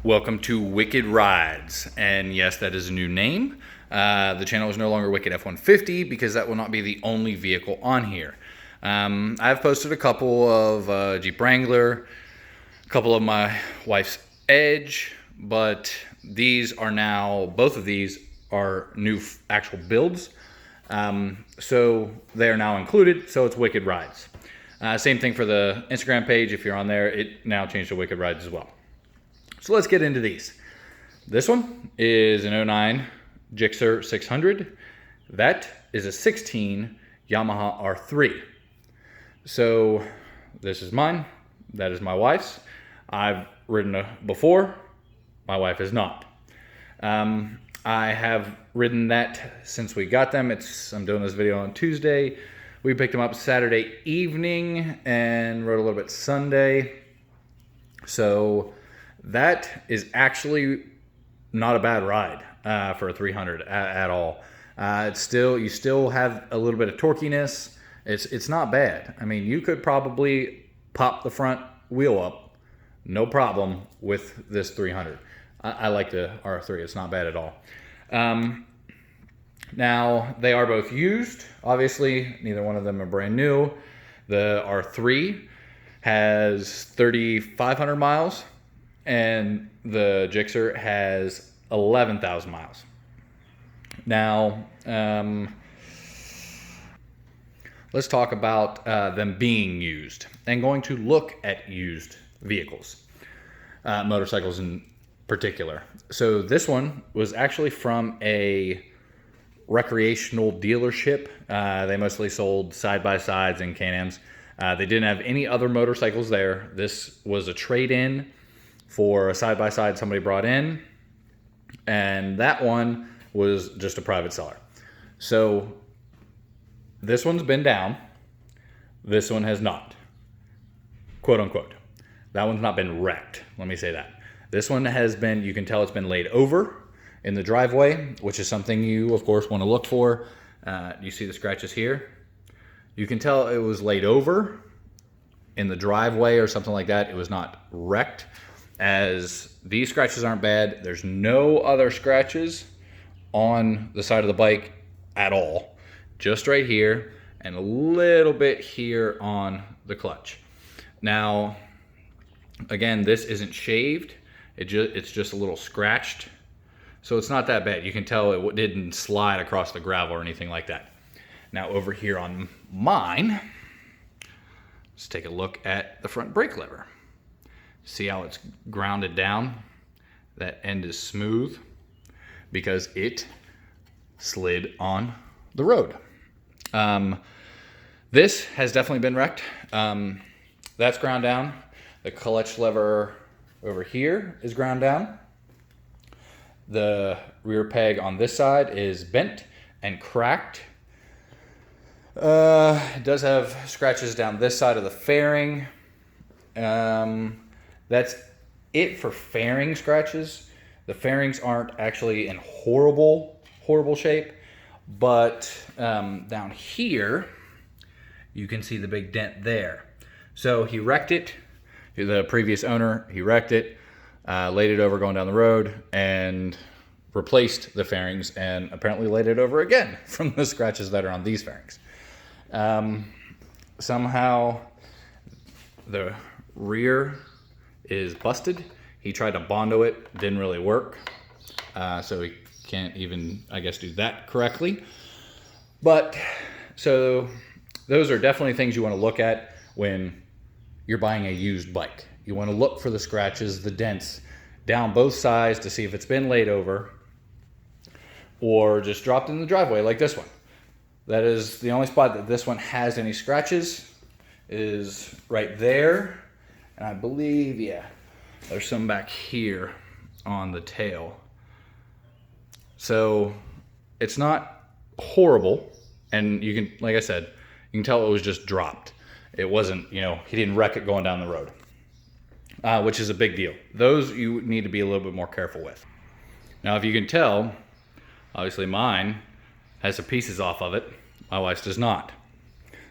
Welcome to Wicked Rides, and yes, that is a new name. The channel is no longer Wicked F-150 because that will not be the only vehicle on here. I've posted a couple of Jeep Wrangler, a couple of my wife's Edge, but these are now, both of these are new actual builds. So they are now included, so it's Wicked Rides. Same thing for the Instagram page. If you're on there, it now changed to Wicked Rides as well. So let's get into these. This one is an 09 GSXR600. That is a 16 Yamaha R3. So this is mine. That is my wife's. I've ridden before. My wife has not. I have ridden that since we got them. I'm doing this video on Tuesday. We picked them up Saturday evening and rode a little bit Sunday. So that is actually not a bad ride for a 300 at all. You still have a little bit of torquiness. It's not bad. I mean, you could probably pop the front wheel up, no problem, with this 300. I like the R3. It's not bad at all. Now, they are both used. Obviously, neither one of them are brand new. The R3 has 3,500 miles. And the Gixxer has 11,000 miles. Now, let's talk about them being used and going to look at used vehicles, motorcycles in particular. So this one was actually from a recreational dealership. They mostly sold side-by-sides and Can-Ams. They didn't have any other motorcycles there. This was a trade-in for a side-by-side somebody brought in, and that one was just a private seller. So this one's been down, this one has not, quote unquote. That one's not been wrecked, let me say that. This one has been, you can tell it's been laid over in the driveway, which is something you of course want to look for. You see the scratches here? You can tell it was laid over in the driveway or something like that. It was not wrecked. As these scratches aren't bad, there's no other scratches on the side of the bike at all. Just right here and a little bit here on the clutch. Now, again, this isn't shaved. It's just a little scratched. So it's not that bad. You can tell it didn't slide across the gravel or anything like that. Now over here on mine, let's take a look at the front brake lever. See how it's grounded down? That end is smooth because it slid on the road. This has definitely been wrecked. That's ground down. The clutch lever over here is ground down. The rear peg on this side is bent and cracked. It does have scratches down this side of the fairing. That's it for fairing scratches. The fairings aren't actually in horrible shape, but down here, you can see the big dent there. So he wrecked it. The previous owner, he wrecked it, laid it over going down the road, and replaced the fairings, and apparently laid it over again from the scratches that are on these fairings. Somehow, the rear is busted. He tried to Bondo it, didn't really work. So he can't even, I guess, do that correctly. But, so those are definitely things you want to look at when you're buying a used bike. You want to look for the scratches, the dents, down both sides to see if it's been laid over or just dropped in the driveway like this one. That is the only spot that this one has any scratches, is right there. And I believe, yeah, there's some back here on the tail. So it's not horrible. And you can, like I said, you can tell it was just dropped. It wasn't, he didn't wreck it going down the road, which is a big deal. Those you need to be a little bit more careful with. Now, if you can tell, obviously mine has some pieces off of it. My wife's does not.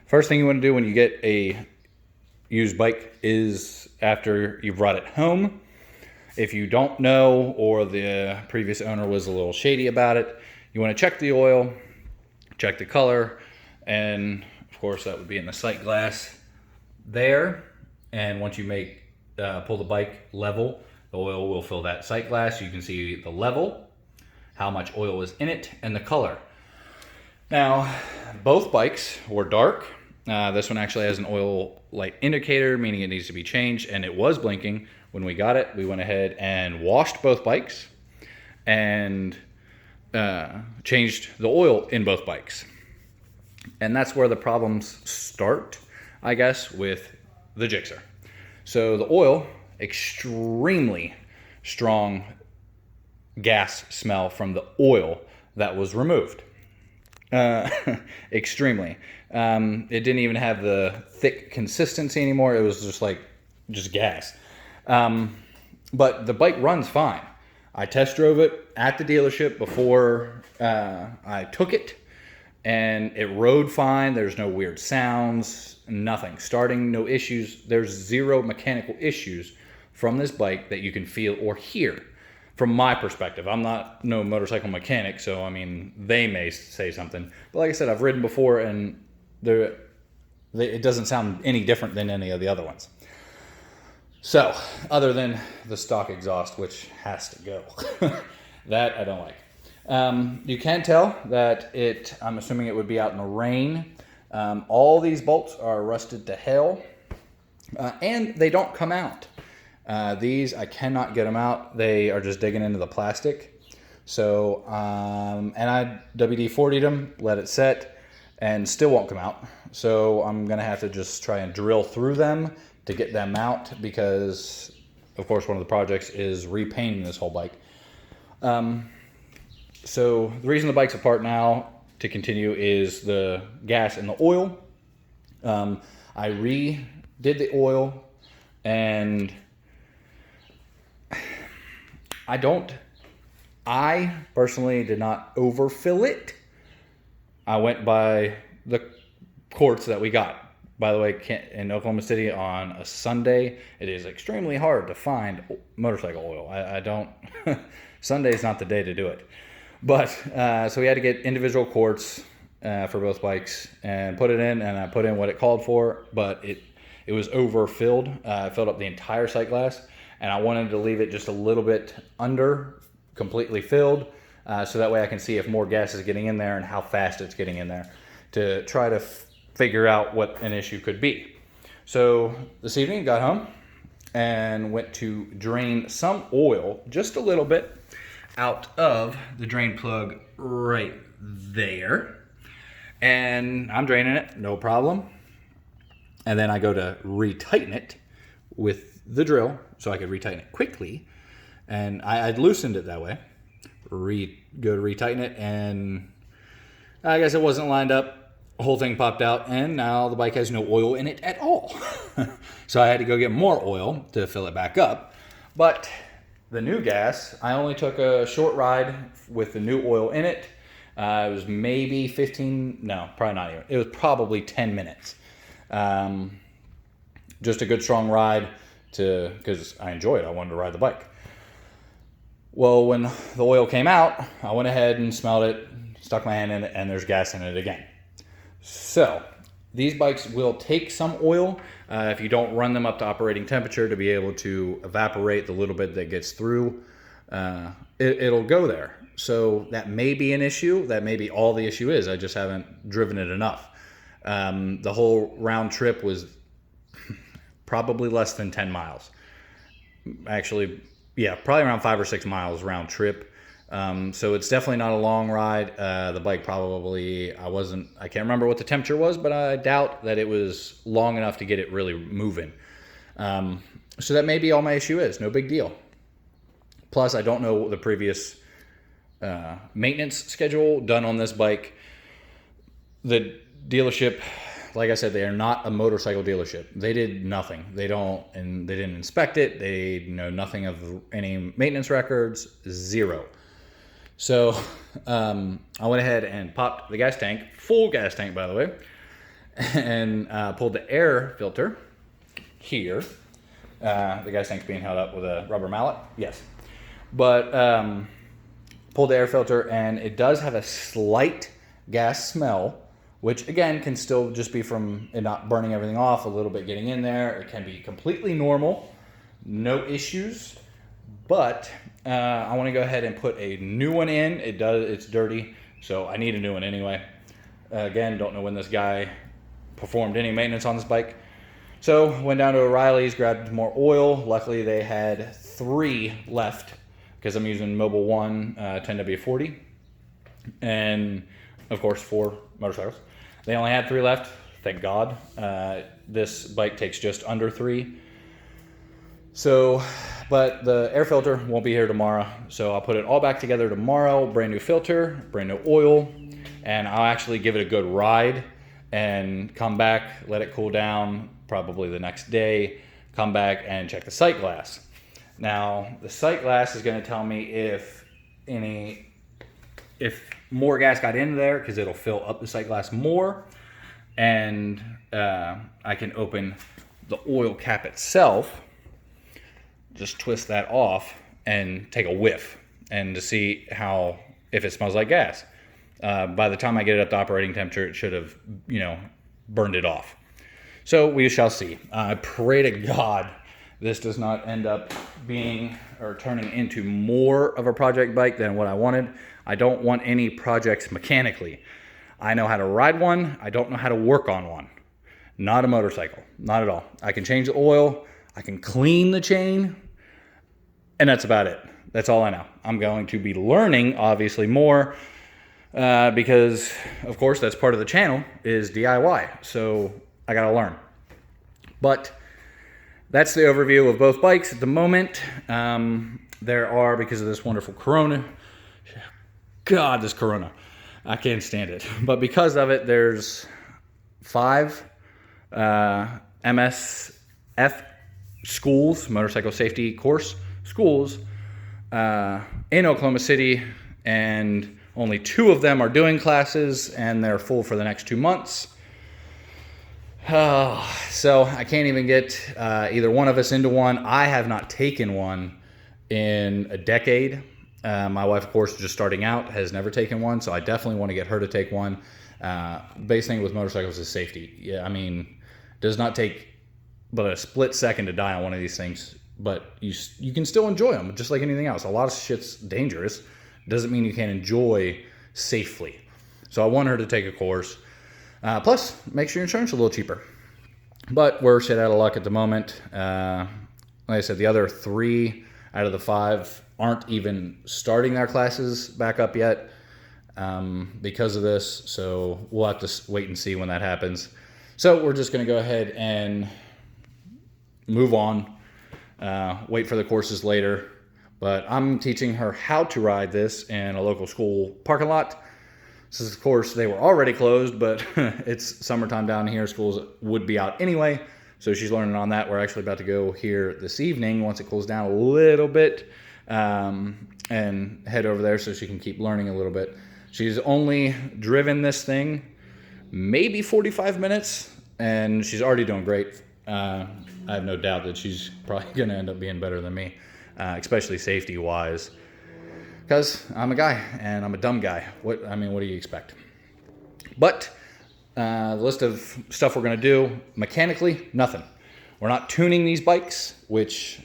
First thing you want to do when you get a used bike is, after you've brought it home, If you don't know, or the previous owner was a little shady about it, you want to check the oil, check the color, and of course that would be in the sight glass there. And once you pull the bike level, the oil will fill that sight glass. You can see the level, how much oil is in it, and the color. Now, both bikes were dark. This one actually has an oil light indicator, meaning it needs to be changed, and it was blinking. When we got it, we went ahead and washed both bikes and changed the oil in both bikes. And that's where the problems start, I guess, with the Gixxer. So the oil, extremely strong gas smell from the oil that was removed. Extremely. It didn't even have the thick consistency anymore. It was just gas. But the bike runs fine. I test drove it at the dealership before I took it, and it rode fine. There's no weird sounds, nothing. Starting, no issues. There's zero mechanical issues from this bike that you can feel or hear. From my perspective, I'm not no motorcycle mechanic, so I mean, they may say something. But like I said, I've ridden before, and it doesn't sound any different than any of the other ones. So, other than the stock exhaust, which has to go. That I don't like. You can tell that I'm assuming it would be out in the rain. All these bolts are rusted to hell, and they don't come out. These, I cannot get them out. They are just digging into the plastic. So, and I WD-40'd them, let it set, and still won't come out. So I'm going to have to just try and drill through them to get them out, because, of course, one of the projects is repainting this whole bike. So the reason the bike's apart now, to continue, is the gas and the oil. I redid the oil, and I personally did not overfill it. I went by the quarts that we got. By the way, in Oklahoma City on a Sunday, it is extremely hard to find motorcycle oil. I don't, Sunday's not the day to do it. But, so we had to get individual quarts for both bikes and put it in, and I put in what it called for, but it was overfilled. It filled up the entire sight glass, and I wanted to leave it just a little bit under, completely filled, so that way I can see if more gas is getting in there and how fast it's getting in there, to try to figure out what an issue could be. So this evening, got home and went to drain some oil, just a little bit, out of the drain plug right there. And I'm draining it, no problem. And then I go to retighten it with the drill so I could retighten it quickly. And I'd loosened it that way. Go to retighten it, and I guess it wasn't lined up. The whole thing popped out, and now the bike has no oil in it at all. So I had to go get more oil to fill it back up. But the new gas, I only took a short ride with the new oil in it. It was maybe 15, no, probably not even. It was probably 10 minutes. Just a good strong ride because I enjoyed it. I wanted to ride the bike. Well, when the oil came out, I went ahead and smelled it, stuck my hand in it, and there's gas in it again. So these bikes will take some oil if you don't run them up to operating temperature to be able to evaporate the little bit that gets through. It'll go there. So that may be an issue. That may be all the issue is. I just haven't driven it enough. The whole round trip was probably less than 10 miles. Actually, yeah, probably around 5 or 6 miles round trip. So it's definitely not a long ride. The bike probably, I can't remember what the temperature was, but I doubt that it was long enough to get it really moving. So that may be all my issue is. No big deal. Plus, I don't know the previous maintenance schedule done on this bike. The dealership, like I said, they are not a motorcycle dealership. They did nothing. They didn't inspect it. They know nothing of any maintenance records, zero. So I went ahead and popped the gas tank, full gas tank, by the way, and pulled the air filter here The gas tank's being held up with a rubber mallet. Yes. But pulled the air filter, and it does have a slight gas smell, which again can still just be from it not burning everything off, a little bit getting in there. It can be completely normal, no issues. But I want to go ahead and put a new one in. It's dirty, so I need a new one anyway. Again, don't know when this guy performed any maintenance on this bike. So went down to O'Reilly's, grabbed more oil. Luckily they had 3 left because I'm using Mobil 1 10W40 and of course 4 motorcycles. They only had 3 left, thank God. This bike takes just under 3. So, but the air filter won't be here tomorrow. So I'll put it all back together tomorrow, brand new filter, brand new oil, and I'll actually give it a good ride and come back, let it cool down, probably the next day, come back and check the sight glass. Now, the sight glass is going to tell me if more gas got into there, because it'll fill up the sight glass more, and I can open the oil cap itself, just twist that off and take a whiff, and to see if it smells like gas. By the time I get it up to operating temperature, it should have, burned it off. So we shall see. I pray to God this does not end up being or turning into more of a project bike than what I wanted. I don't want any projects mechanically. I know how to ride one. I don't know how to work on one. Not a motorcycle. Not at all. I can change the oil. I can clean the chain. And that's about it. That's all I know. I'm going to be learning, obviously, more. Because of course that's part of the channel is DIY, so I gotta learn. But that's the overview of both bikes at the moment. There are, because of this wonderful Corona, God, this Corona, I can't stand it, but because of it, there's 5 MSF schools, motorcycle safety course schools, in Oklahoma City, and only 2 of them are doing classes, and they're full for the next 2 months. So I can't even get either one of us into one. I have not taken one in a decade. My wife, of course, just starting out, has never taken one, so I definitely want to get her to take one. Base thing with motorcycles is safety. Yeah, I mean, does not take but a split second to die on one of these things, but you can still enjoy them, just like anything else. A lot of shit's dangerous. Doesn't mean you can't enjoy safely. So I want her to take a course. Plus, make sure your insurance is a little cheaper. But we're shit out of luck at the moment. Like I said, the other 3 out of the 5 aren't even starting their classes back up yet because of this. So we'll have to wait and see when that happens. So we're just going to go ahead and move on. Wait for the courses later. But I'm teaching her how to ride this in a local school parking lot. So, of course, they were already closed, but it's summertime down here. Schools would be out anyway. So she's learning on that. We're actually about to go here this evening once it cools down a little bit and head over there so she can keep learning a little bit. She's only driven this thing maybe 45 minutes, and she's already doing great. I have no doubt that she's probably going to end up being better than me. Especially safety-wise, because I'm a guy and I'm a dumb guy. What do you expect? But the list of stuff we're going to do mechanically, nothing. We're not tuning these bikes, which,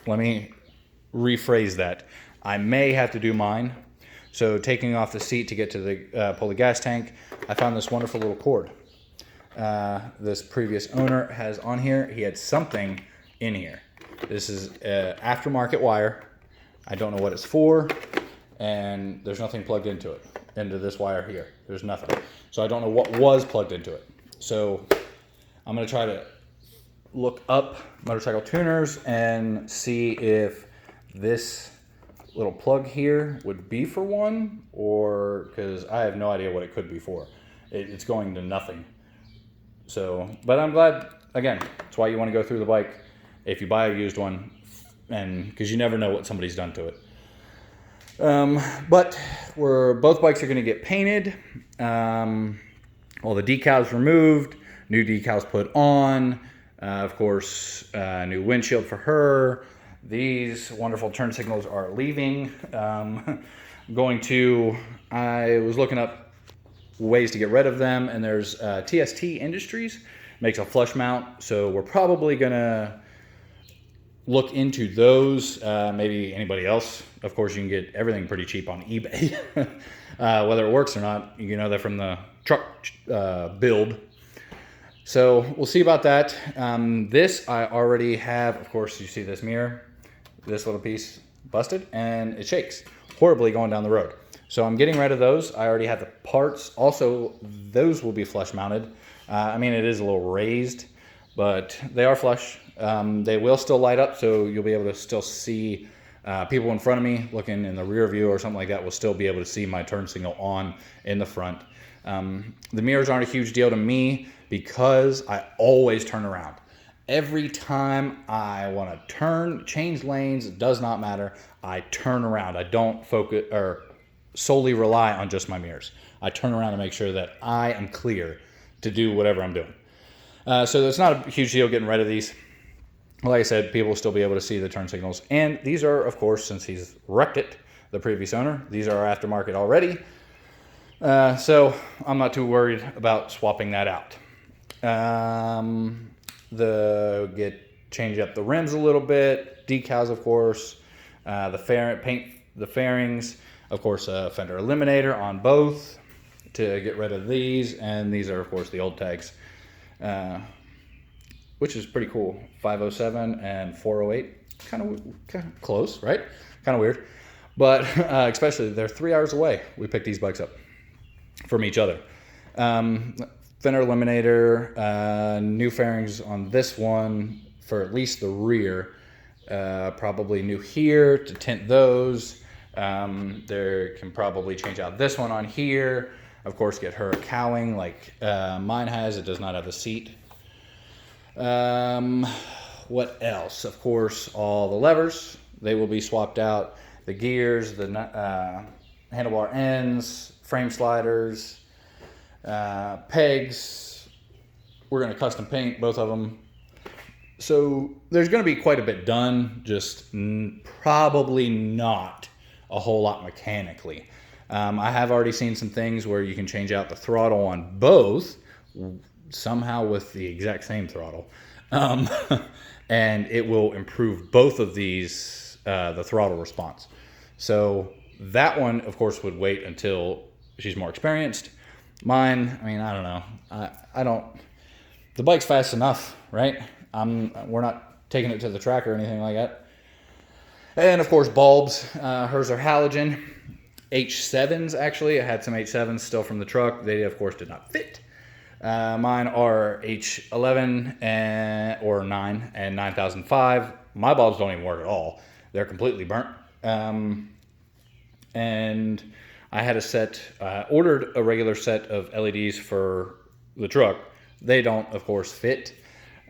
let me rephrase that. I may have to do mine. So taking off the seat to get to the pull the gas tank, I found this wonderful little cord. This previous owner has on here. He had something in here. This is aftermarket wire. I don't know what it's for, and there's nothing plugged into it, into this wire here. There's nothing. So I don't know what was plugged into it. So I'm going to try to look up motorcycle tuners and see if this little plug here would be for one, or because I have no idea what it could be for. It's going to nothing. So, but I'm glad, again, that's why you want to go through the bike if you buy a used one, and because you never know what somebody's done to it. But both bikes are going to get painted. All the decals removed, new decals put on. Of course, new windshield for her. These wonderful turn signals are leaving. I was looking up ways to get rid of them, and there's TST Industries makes a flush mount, so we're probably gonna look into those. Maybe anybody else. Of course, you can get everything pretty cheap on eBay. Whether it works or not, you know that from the truck build. So we'll see about that. This I already have. Of course, you see this mirror, this little piece busted, and it shakes horribly going down the road. So I'm getting rid of those. I already have the parts. Also, those will be flush mounted. I mean, it is a little raised, but they are flush. They will still light up, so you'll be able to still see people in front of me looking in the rear view or something like that will still be able to see my turn signal on in the front. The mirrors aren't a huge deal to me because I always turn around. Every time I want to turn, change lanes, it does not matter. I turn around. I don't focus or solely rely on just my mirrors. I turn around to make sure that I am clear to do whatever I'm doing. So it's not a huge deal getting rid of these. Like I said, people will still be able to see the turn signals. And these are, of course, since he's wrecked it, the previous owner, these are aftermarket already. So I'm not too worried about swapping that out. Change up the rims a little bit, decals, of course, paint the fairings, of course, a fender eliminator on both to get rid of these. And these are, of course, the old tags, which is pretty cool. 507 and 408, kind of close, right? Kind of weird, but especially they're 3 hours away. We picked these bikes up from each other. Fender eliminator, new fairings on this one for at least the rear. Probably new here to tint those. There can probably change out this one on here. Of course, get her a cowling like mine has. It does not have a seat. What else? Of course, all the levers, they will be swapped out. The gears, the handlebar ends, frame sliders, pegs. We're going to custom paint both of them. So there's going to be quite a bit done, just probably not a whole lot mechanically. I have already seen some things where you can change out the throttle on both, somehow with the exact same throttle. And it will improve both of these, the throttle response. So that one, of course, would wait until she's more experienced. Mine, I mean, I don't know. The bike's fast enough, right? We're not taking it to the track or anything like that. And of course, bulbs. Hers are halogen. H7s, actually. I had some H7s still from the truck. They, of course, did not fit. Mine are H11 or 9 and 9005. My bulbs don't even work at all. They're completely burnt. And I had ordered a regular set of LEDs for the truck. They don't, of course, fit.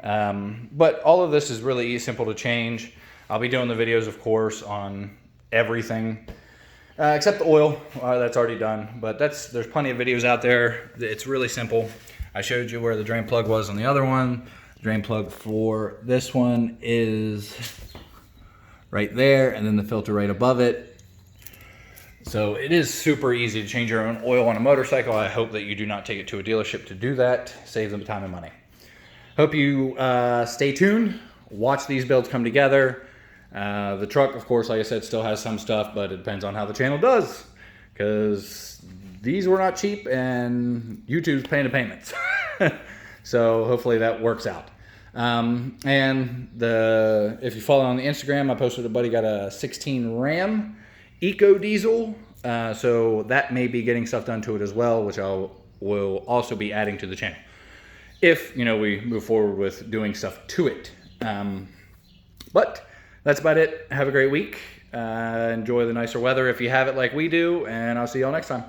But all of this is really simple to change. I'll be doing the videos, of course, on everything. Except the oil, that's already done. But there's plenty of videos out there. It's really simple. I showed you where the drain plug was on the other one. The drain plug for this one is right there, and then the filter right above it. So it is super easy to change your own oil on a motorcycle. I hope that you do not take it to a dealership to do that. Save them time and money. Hope you stay tuned. Watch these builds come together. The truck, of course, like I said, still has some stuff, but it depends on how the channel does, because these were not cheap and YouTube's paying the payments. So hopefully that works out. If you follow on the Instagram, I posted a buddy got a 16 Ram Eco Diesel. So that may be getting stuff done to it as well, which will also be adding to the channel if, we move forward with doing stuff to it. But that's about it. Have a great week. Enjoy the nicer weather if you have it like we do, and I'll see y'all next time.